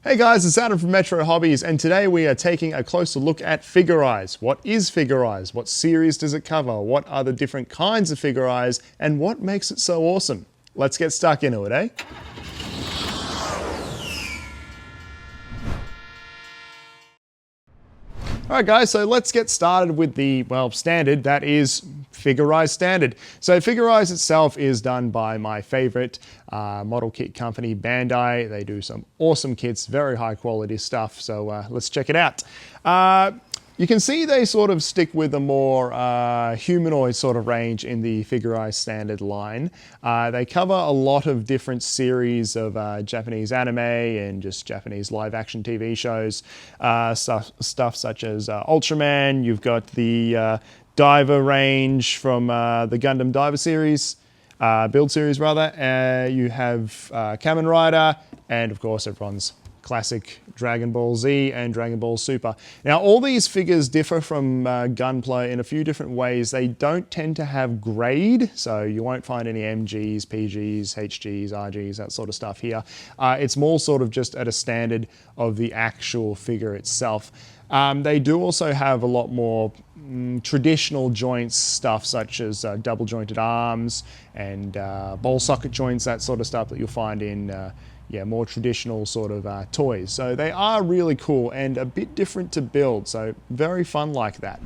Hey guys, it's Adam from Metro Hobbies, and today we are taking a closer look at FigureRise. What is FigureRise? What series does it cover? What are the different kinds of FigureRise? And what makes it so awesome? Let's get stuck into it, eh? Alright guys, so let's get started with the, standard, that is FigureRise Standard. So FigureRise itself is done by my favorite model kit company, Bandai. They do some awesome kits, very high quality stuff, so let's check it out. You can see they sort of stick with a more humanoid sort of range in the FigureRise Standard line. They cover a lot of different series of Japanese anime and just Japanese live action TV shows. Stuff such as Ultraman, you've got the Diver range from the Gundam Diver series, build series rather. You have Kamen Rider, and of course everyone's classic Dragon Ball Z and Dragon Ball Super. Now all these figures differ from Gunpla in a few different ways. They don't tend to have grade, so you won't find any MGs, PGs, HGs, RGs, that sort of stuff here. It's more sort of just at a standard of the actual figure itself. They do also have a lot more traditional joints stuff, such as double jointed arms and ball socket joints, that sort of stuff that you'll find in more traditional sort of toys. So they are really cool and a bit different to build, so very fun like that.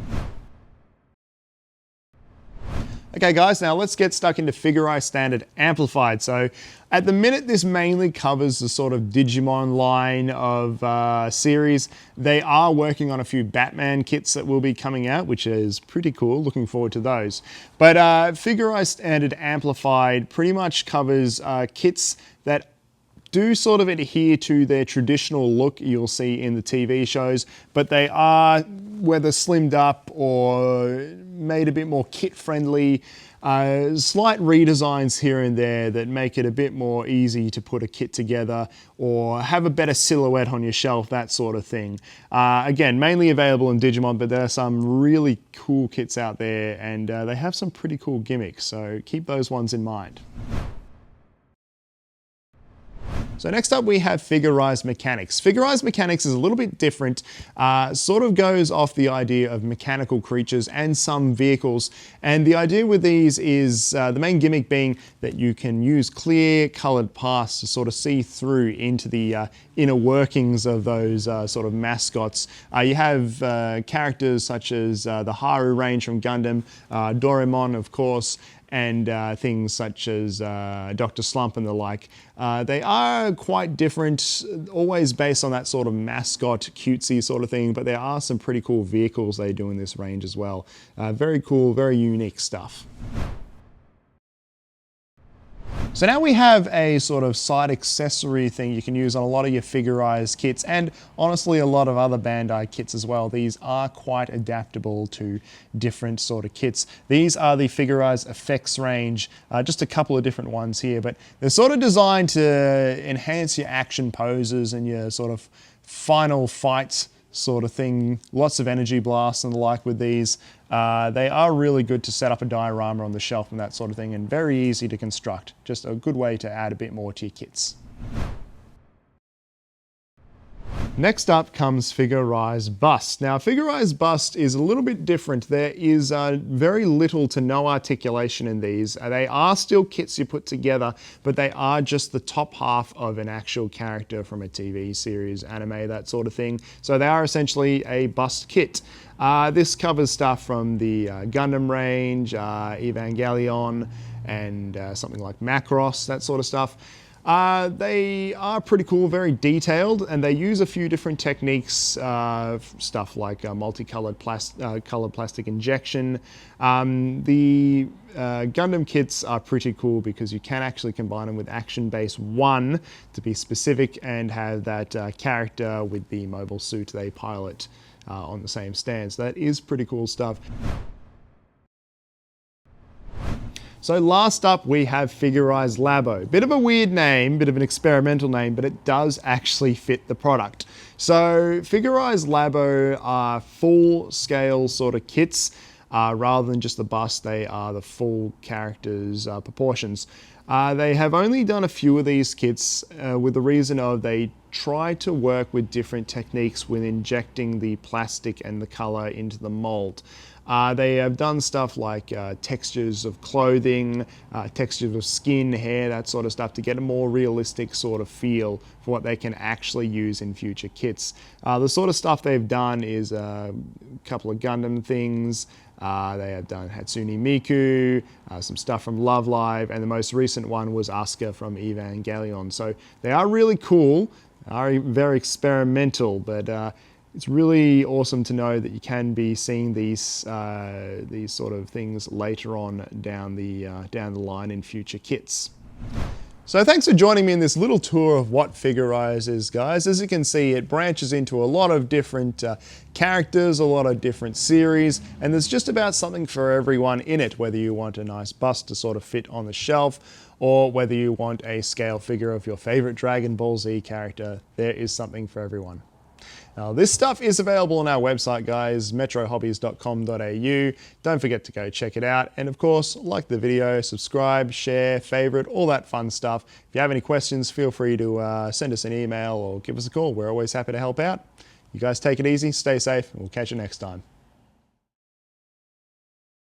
Okay guys, now let's get stuck into FigureRise Standard Amplified. So at the minute this mainly covers the sort of Digimon line of series. They are working on a few Batman kits that will be coming out, which is pretty cool, looking forward to those. But FigureRise Standard Amplified pretty much covers kits that do sort of adhere to their traditional look you'll see in the TV shows, but they are, whether slimmed up or made a bit more kit-friendly, slight redesigns here and there that make it a bit more easy to put a kit together or have a better silhouette on your shelf, that sort of thing. Again, mainly available in Digimon, but there are some really cool kits out there, and they have some pretty cool gimmicks, so keep those ones in mind. So next up we have FigureRise Mechanics. FigureRise Mechanics is a little bit different, sort of goes off the idea of mechanical creatures and some vehicles. And the idea with these is the main gimmick being that you can use clear colored paths to sort of see through into the inner workings of those sort of mascots. You have characters such as the Haru range from Gundam, Doraemon of course, and things such as Dr. Slump and the like. They are quite different, always based on that sort of mascot, cutesy sort of thing, but there are some pretty cool vehicles they do in this range as well. Very cool, very unique stuff. So now we have a sort of side accessory thing you can use on a lot of your FigureRise kits, and honestly a lot of other Bandai kits as well. These are quite adaptable to different sort of kits. These are the FigureRise Effects range, just a couple of different ones here, but they're sort of designed to enhance your action poses and your sort of final fights sort of thing. Lots of energy blasts and the like with these. They are really good to set up a diorama on the shelf and that sort of thing, and very easy to construct. Just a good way to add a bit more to your kits. Next up comes FigureRise Bust. Now FigureRise Bust is a little bit different. There is very little to no articulation in these. They are still kits you put together, but they are just the top half of an actual character from a TV series, anime, that sort of thing. So they are essentially a bust kit. This covers stuff from the Gundam range, Evangelion, and something like Macross, that sort of stuff. They are pretty cool, very detailed, and they use a few different techniques, stuff like multicolored colored plastic injection. The Gundam kits are pretty cool because you can actually combine them with Action Base 1 to be specific and have that character with the mobile suit they pilot on the same stand. So that is pretty cool stuff. So last up we have FigureRise Labo. Bit of a weird name, bit of an experimental name, but it does actually fit the product. So FigureRise Labo are full scale sort of kits. Rather than just the bust, they are the full character's proportions. They have only done a few of these kits with the reason of they try to work with different techniques with injecting the plastic and the color into the mold. They have done stuff like textures of clothing, textures of skin, hair, that sort of stuff to get a more realistic sort of feel for what they can actually use in future kits. The sort of stuff they've done is a couple of Gundam things. They have done Hatsune Miku, some stuff from Love Live, and the most recent one was Asuka from Evangelion. So they are really cool, are very experimental, but it's really awesome to know that you can be seeing these sort of things later on down the line in future kits. So thanks for joining me in this little tour of what FigureRise is, guys. As you can see, it branches into a lot of different characters, a lot of different series, and there's just about something for everyone in it, whether you want a nice bust to sort of fit on the shelf, or whether you want a scale figure of your favorite Dragon Ball Z character. There is something for everyone. Now, this stuff is available on our website, guys, metrohobbies.com.au. Don't forget to go check it out. And of course, like the video, subscribe, share, favorite, all that fun stuff. If you have any questions, feel free to send us an email or give us a call. We're always happy to help out. You guys take it easy, stay safe, and we'll catch you next time.